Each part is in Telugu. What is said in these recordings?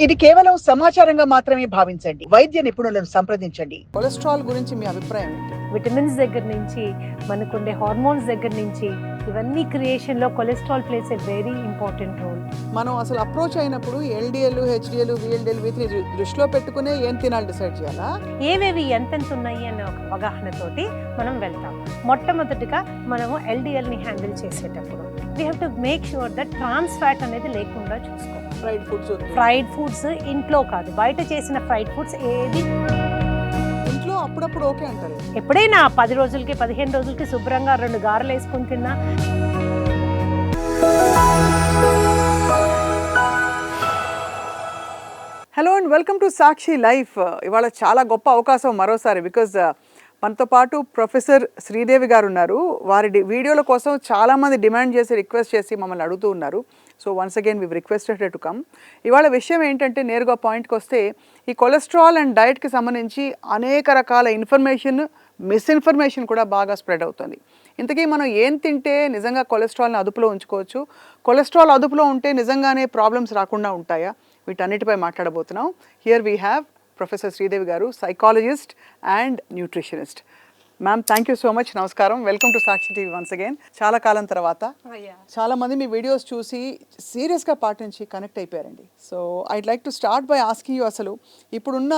ఇది కేవలం సమాచారంగా మాత్రమే భావించండి. వైద్య నిపుణులను సంప్రదించండి. కొలెస్ట్రాల్ గురించి మీ అభిప్రాయం ఏంటి? విటమిన్స్ దగ్గర నుంచి మనకుండే హార్మోన్స్ దగ్గర నుంచి ఇవన్నీ క్రియేషన్లో cholesterol plays a very important role. మనం అసలు అప్రోచ్ అయినప్పుడు ఎల్డిఎల్, హెచ్డిఎల్, విఎల్డిఎల్, V3 దృష్టిలో పెట్టుకునే ఏం తినాలి డిసైడ్ చేయాలా? ఏవేవి ఎంతెంత ఉన్నాయి అనే ఒక అవగాహనతోటి మనం వెళ్తాం. మొట్టమొదటిగా మనము ఎల్డిఎల్ని హ్యాండిల్ చేసేటప్పుడు we have to make sure that trans fat అనేది లేకుండా చూసుకోవాలి. ఫ్రైడ్ ఫుడ్స్ ఇంట్లో కాదు, బయట చేసిన ఫ్రైడ్ ఫుడ్స్ ఏది ఇంట్లో అప్పుడప్పుడు ఓకే అంటారు. ఎప్పుడైనా 10 రోజులకి 15 రోజులకి శుభ్రంగా 2 గారెలు వేసుకుని తిన్నా. Hello and welcome to Sakshi life. ఇవాళ చాలా గొప్ప అవకాశం మరోసారి, బికాజ్ మనతో పాటు ప్రొఫెసర్ శ్రీదేవి గారు ఉన్నారు. వారి వీడియోల కోసం చాలామంది డిమాండ్ చేసి రిక్వెస్ట్ చేసి మమ్మల్ని అడుగుతూ ఉన్నారు. So once again we've requested to come. ఇవాళ విషయం ఏంటంటే నేరుగా పాయింట్కి వస్తే ఈ కొలెస్ట్రాల్ అండ్ డైట్కి సంబంధించి అనేక రకాల ఇన్ఫర్మేషన్, మిస్ఇన్ఫర్మేషన్ కూడా బాగా స్ప్రెడ్ అవుతుంది. ఇంతకీ మనం ఏం తింటే నిజంగా కొలెస్ట్రాల్ని అదుపులో ఉంచుకోవచ్చు, కొలెస్ట్రాల్ అదుపులో ఉంటే నిజంగానే ప్రాబ్లమ్స్ రాకుండా ఉంటాయా, వీటన్నిటిపై మాట్లాడబోతున్నాం. Here we have professor Sridevi garu, psychologist and nutritionist. Ma'am, thank you so much. నమస్కారం, welcome to Sakshi TV once again. చాలా కాలం తర్వాత చాలా మంది మీ వీడియోస్ చూసి సీరియస్గా పాటించి కనెక్ట్ అయిపోయారండి. So I'd like to start by asking you, అసలు ఇప్పుడున్న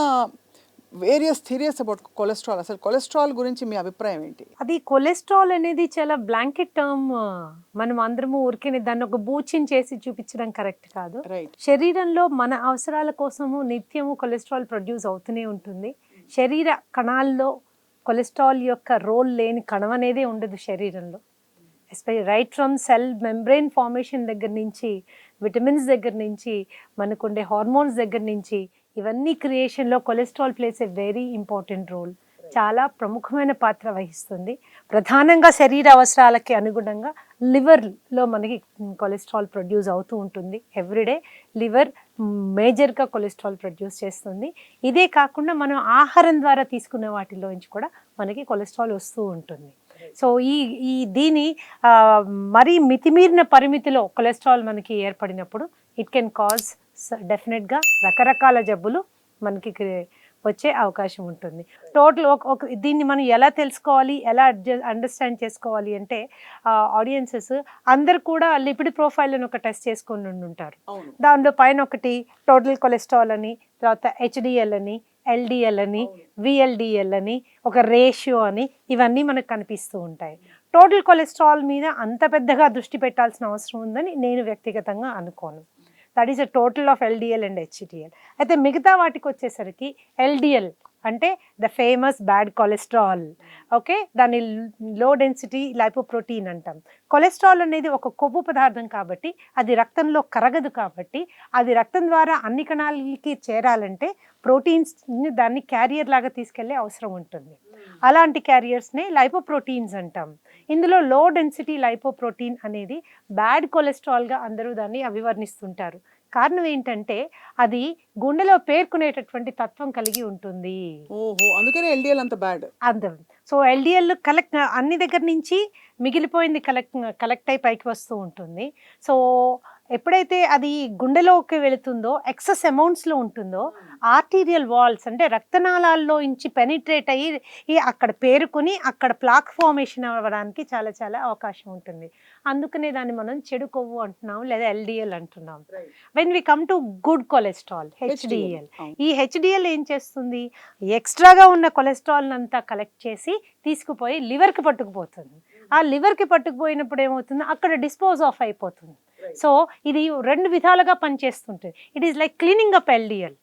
వేరియస్ థియరీస్ అబౌట్ కొలెస్ట్రాల్, అసలు కొలెస్ట్రాల్ గురించి మీ అభిప్రాయం ఏంటి? అది కొలెస్ట్రాల్ అనేది చాలా బ్లాంకెట్ టర్మ్. మనం అందరము ఊరికే దాన్ని ఒక బూచిని చేసి చూపించడం కరెక్ట్ కాదు. రైట్. శరీరంలో మన అవసరాల కోసము నిత్యము కొలెస్ట్రాల్ ప్రొడ్యూస్ అవుతూనే ఉంటుంది. శరీర కణాల్లో కొలెస్ట్రాల్ యొక్క రోల్ లేని కణం అనేది ఉండదు శరీరంలో. Especially right from cell membrane formation దగ్గర నుంచి, విటమిన్స్ దగ్గర నుంచి, మనకుండే హార్మోన్స్ దగ్గర నుంచి, ఇవన్నీ క్రియేషన్లో cholesterol plays a very important role. చాలా ప్రముఖమైన పాత్ర వహిస్తుంది. ప్రధానంగా శరీర అవసరాలకి అనుగుణంగా లివర్లో మనకి కొలెస్ట్రాల్ ప్రొడ్యూస్ అవుతూ ఉంటుంది. ఎవ్రీడే లివర్ మేజర్గా కొలెస్ట్రాల్ ప్రొడ్యూస్ చేస్తుంది. ఇదే కాకుండా మనం ఆహారం ద్వారా తీసుకునే వాటిలోంచి కూడా మనకి కొలెస్ట్రాల్ వస్తూ ఉంటుంది. సో ఈ దీని మరీ మితిమీరిన పరిమితిలో కొలెస్ట్రాల్ మనకి ఏర్పడినప్పుడు ఇట్ కెన్ కాజ్ డెఫినెట్గా రకరకాల జబ్బులు మనకి వచ్చే అవకాశం ఉంటుంది. టోటల్ దీన్ని మనం ఎలా తెలుసుకోవాలి, ఎలా అండర్స్టాండ్ చేసుకోవాలి అంటే ఆడియన్సెస్ అందరు కూడా లిపిడ్ ప్రొఫైల్ అని ఒక టెస్ట్ చేసుకొని ఉంటారు. దానిలో పైన ఒకటి టోటల్ కొలెస్ట్రాల్ అని, తర్వాత HDL అని, LDL అని, VLDL అని, ఒక రేషియో అని, ఇవన్నీ మనకు కనిపిస్తూ ఉంటాయి. టోటల్ కొలెస్ట్రాల్ మీద అంత పెద్దగా దృష్టి పెట్టాల్సిన అవసరం ఉందని నేను వ్యక్తిగతంగా అనుకోను. That is a total of LDL and HDL. అయితే మిగతా వాటికి వచ్చేసరికి LDL అంటే the famous bad cholesterol. Okay, దాన్ని లో డెన్సిటీ లైపోప్రోటీన్ అంటాం. కొలెస్ట్రాల్ అనేది ఒక కొవ్వు పదార్థం కాబట్టి అది రక్తంలో కరగదు, కాబట్టి అది రక్తం ద్వారా అన్ని కణాలకి చేరాలంటే ప్రోటీన్స్ని దాన్ని క్యారియర్ లాగా తీసుకెళ్లే అవసరం ఉంటుంది. అలాంటి క్యారియర్స్నే లైపోప్రోటీన్స్ అంటాం. ఇందులో లో డెన్సిటీ లైపోప్రోటీన్ అనేది బ్యాడ్ కొలెస్ట్రాల్గా అందరూ దాన్ని అభివర్ణిస్తుంటారు. కారణం ఏంటంటే అది గుండెలో పేర్కొనేటటువంటి తత్వం కలిగి ఉంటుంది. ఓహో, అందుకనే LDL అంత బ్యాడ్. అర్థం. సో LDL కలెక్ట్ అన్ని దగ్గర నుంచి మిగిలిపోయింది కలెక్ట్ అయి పైకి వస్తూ ఉంటుంది. సో ఎప్పుడైతే అది గుండెలోకి వెళుతుందో, ఎక్సెస్ అమౌంట్స్లో ఉంటుందో, ఆర్టీరియల్ వాల్స్ అంటే రక్తనాళాల్లో నుంచి పెనిట్రేట్ అయ్యి అక్కడ పేరుకుని అక్కడ ప్లాక్ ఫార్మేషన్ అవ్వడానికి చాలా చాలా అవకాశం ఉంటుంది. అందుకనే దాన్ని మనం చెడు కొవ్వు అంటున్నాం, లేదా LDL అంటున్నాం. When we come to good cholesterol, HDL. ఈ HDL ఏం చేస్తుంది, ఎక్స్ట్రాగా ఉన్న కొలెస్ట్రాల్ అంతా కలెక్ట్ చేసి తీసుకుపోయి లివర్కి పట్టుకుపోతుంది. ఆ లివర్కి పట్టుకుపోయినప్పుడు ఏమవుతుంది, అక్కడ డిస్పోజ్ ఆఫ్ అయిపోతుంది. సో ఇది 2 విధాలుగా పనిచేస్తుంటుంది. It is like cleaning up LDL.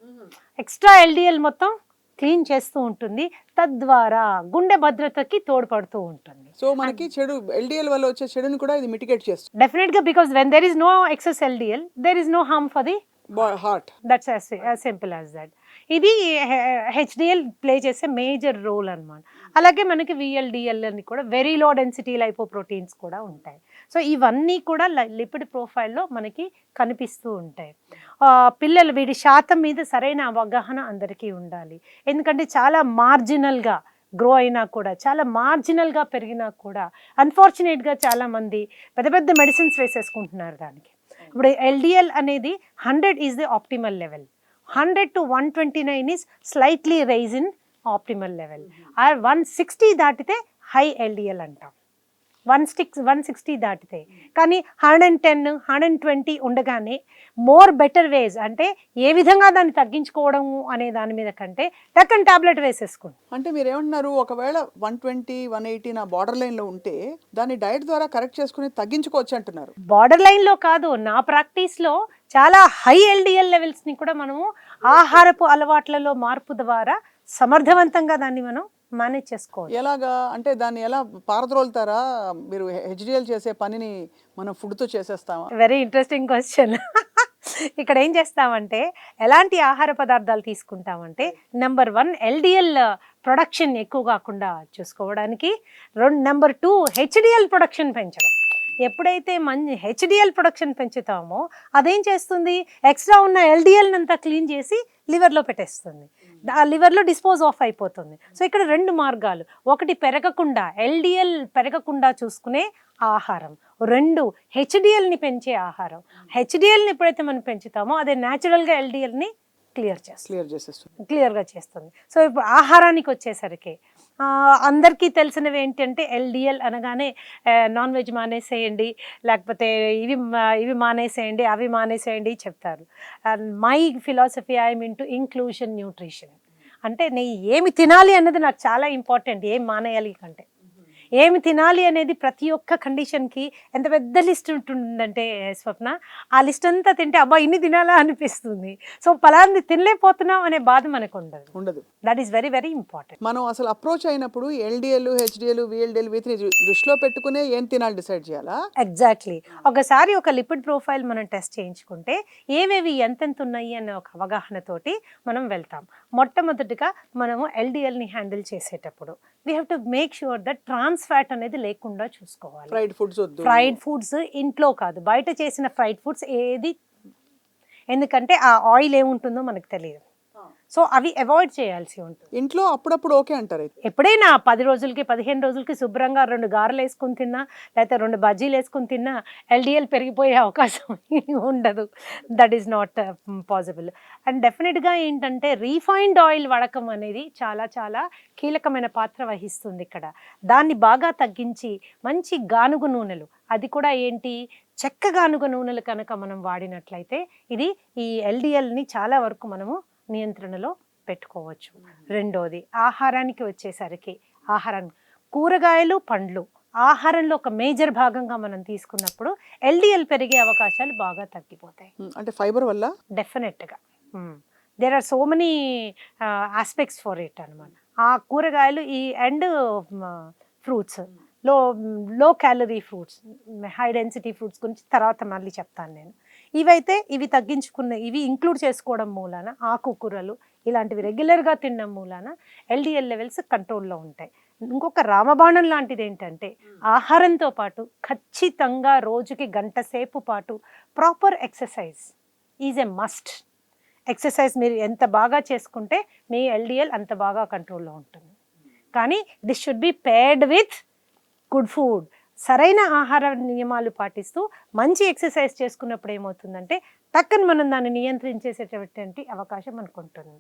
Extra LDL మొత్తం క్లీన్ చేస్తూ ఉంటుంది, తద్వారా గుండె భద్రతకి తోడ్పడుతూ ఉంటుంది. సో మనకి చెడు LDL వల్ల వచ్చే చెడుని కూడా ఇది మిటిగేట్ చేస్తుంది. డెఫినెట్గా, because when there is no excess LDL there is no harm for the heart. That's as simple as that. ఇది HDL ప్లే చేసే మేజర్ రోల్ అన్నమాట. అలాగే మనకి VLDL అని కూడా వెరీ లో డెన్సిటీ లైపోప్రోటీన్స్ కూడా ఉంటాయి. సో ఇవన్నీ కూడా లిపిడ్ ప్రొఫైల్లో మనకి కనిపిస్తూ ఉంటాయి. పిల్లలు వీడి శాతం మీద సరైన అవగాహన అందరికీ ఉండాలి. ఎందుకంటే చాలా మార్జినల్గా గ్రో అయినా కూడా, చాలా మార్జినల్గా పెరిగినా కూడా అన్ఫార్చునేట్గా చాలామంది పెద్ద పెద్ద మెడిసిన్స్ వేసేసుకుంటున్నారు దానికి. ఇప్పుడు LDL అనేది 100 is the optimal level. 100 to 129 is slightly raise in optimal level. 160 దాటితే హై ఎల్డిఎల్ అంటాం. 160 దాటితే. కానీ 110 120 ఉండగానే మోర్ బెటర్ వేస్, అంటే ఏ విధంగా దాన్ని తగ్గించుకోవడము అనే దాని మీద కంటే టక్కని టాబ్లెట్ వేసేసుకోండి. అంటే మీరు ఏమంటున్నారు, ఒకవేళ 120 180 నా బార్డర్ లైన్లో ఉంటే దాన్ని డైట్ ద్వారా కరెక్ట్ చేసుకుని తగ్గించుకోవచ్చు అంటున్నారు. బార్డర్ లైన్లో కాదు, నా ప్రాక్టీస్లో చాలా హై ఎల్డిఎల్ లెవెల్స్ని కూడా మనము ఆహారపు అలవాట్లలో మార్పు ద్వారా సమర్థవంతంగా దాన్ని మనం మేనేజ్ చేసుకోవాలి. ఎలాగా అంటే దాన్ని ఎలా పారద్రోలుతారా? మీరు హెచ్డిఎల్ చేసే పనిని మనం ఫుడ్తో చేసేస్తామా? Very interesting question. ఇక్కడ ఏం చేస్తామంటే, ఎలాంటి ఆహార పదార్థాలు తీసుకుంటామంటే, నెంబర్ 1 ఎల్డిఎల్ ప్రొడక్షన్ ఎక్కువ కాకుండా చూసుకోవడానికి, నెంబర్ 2 హెచ్డిఎల్ ప్రొడక్షన్ పెంచడం. ఎప్పుడైతే హెచ్డిఎల్ ప్రొడక్షన్ పెంచుతామో అదేం చేస్తుంది, ఎక్స్ట్రా ఉన్న ఎల్డిఎల్ అంతా క్లీన్ చేసి లివర్లో పెట్టేస్తుంది, ఆ లివర్లో డిస్పోజ్ ఆఫ్ అయిపోతుంది. సో ఇక్కడ 2 మార్గాలు, ఒకటి పెరగకుండా ఎల్డిఎల్ పెరగకుండా చూసుకునే ఆహారం, 2 హెచ్డిఎల్ని పెంచే ఆహారం. హెచ్డిఎల్ని ఎప్పుడైతే మనం పెంచుతామో అదే న్యాచురల్గా ఎల్డిఎల్ని క్లియర్గా చేస్తుంది. సో ఇప్పుడు ఆహారానికి వచ్చేసరికి అందరికీ తెలిసినవి ఏంటంటే, ఎల్డిఎల్ అనగానే నాన్ వెజ్ మానేసేయండి, లేకపోతే ఇవి మానేసేయండి, అవి మానేసేయండి చెప్తారు. My philosophy I'm into inclusion nutrition. అంటే నేను ఏమి తినాలి అన్నది నాకు చాలా ఇంపార్టెంట్, ఏం మానేయాలి కంటే. ఏమి తినాలి అనేది ప్రతి ఒక్క కండిషన్కి ఎంత పెద్ద లిస్ట్ ఉంటుందంటే స్వప్న, ఆ లిస్ట్ అంతా తింటే అబ్బా ఇన్ని తినాలా అనిపిస్తుంది. సో పలాంది తినలేకపోతున్నాం అనే బాధ మనకు ఉండదు. That is very very important. మనం అసలు అప్రోచ్ అయినప్పుడు ఎల్డిఎల్ హెచ్డిఎల్ విఎల్డిఎల్ వీటిని దృష్టిలో పెట్టుకునే ఏం తినాలి డిసైడ్ చేయాలా? ఎగ్జాక్ట్లీ. ఒకసారి ఒక లిపిడ్ ప్రొఫైల్ మనం టెస్ట్ చేయించుకుంటే ఏవేవి ఎంతెంత ఉన్నాయి అనే ఒక అవగాహనతోటి మనం వెళ్తాం. మొట్టమొదటిగా మనము ఎల్డిఎల్ని హ్యాండిల్ చేసేటప్పుడు we have to make sure that trans fat అనేది లేకుండా చూసుకోవాలి. ఫ్రైడ్ ఫుడ్స్ ఇంట్లో కాదు, బయట చేసిన ఫ్రైడ్ ఫుడ్స్ ఏది, ఎందుకంటే ఆ ఆయిల్ ఏముంటుందో మనకు తెలియదు. సో అవి అవాయిడ్ చేయాల్సి ఉంటుంది. ఇంట్లో అప్పుడప్పుడు ఓకే అంటారు. ఎప్పుడైనా 10 రోజులకి 15 రోజులకి శుభ్రంగా 2 గారెలు వేసుకుని తిన్నా, లేకపోతే 2 బజ్జీలు వేసుకుని తిన్నా ఎల్డిఎల్ పెరిగిపోయే అవకాశం ఉండదు. That is not possible. And డెఫినెట్గా ఏంటంటే రీఫైన్డ్ ఆయిల్ వాడకం అనేది చాలా చాలా కీలకమైన పాత్ర వహిస్తుంది ఇక్కడ. దాన్ని బాగా తగ్గించి మంచి గానుగ నూనెలు, అది కూడా ఏంటి చెక్క గానుగ నూనెలు కనుక మనం వాడినట్లయితే ఇది ఈ ఎల్డిఎల్ని చాలా వరకు మనము నియంత్రణలో పెట్టుకోవచ్చు. రెండోది ఆహారానికి వచ్చేసరికి, కూరగాయలు పండ్లు ఆహారంలో ఒక మేజర్ భాగంగా మనం తీసుకున్నప్పుడు ఎల్డిఎల్ పెరిగే అవకాశాలు బాగా తగ్గిపోతాయి. అంటే ఫైబర్ వల్ల డెఫినెట్గా there are so many aspects for it అనమాట. ఆ కూరగాయలు and fruits, low calorie fruits, high density fruits గురించి తర్వాత మళ్ళీ చెప్తాను నేను. ఇవి తగ్గించుకున్న, ఇవి ఇంక్లూడ్ చేసుకోవడం మూలాన, ఆకుకూరలు ఇలాంటివి రెగ్యులర్గా తినడం మూలాన ఎల్డిఎల్ లెవెల్స్ కంట్రోల్లో ఉంటాయి. ఇంకొక రామబాణం లాంటిది ఏంటంటే, ఆహారంతో పాటు ఖచ్చితంగా రోజుకి 1 గంట సేపు పాటు proper exercise is a must. Exercise మీరు ఎంత బాగా చేసుకుంటే మీ ఎల్డిఎల్ అంత బాగా కంట్రోల్లో ఉంటుంది. కానీ this should be paired with good food. సరైన ఆహార నియమాలు పాటిస్తూ మంచి ఎక్సర్సైజ్ చేసుకున్నప్పుడు ఏమవుతుందంటే టక్కని మనం దాన్ని నియంత్రించేసేటటువంటి అవకాశం మనకు ఉంటుంది.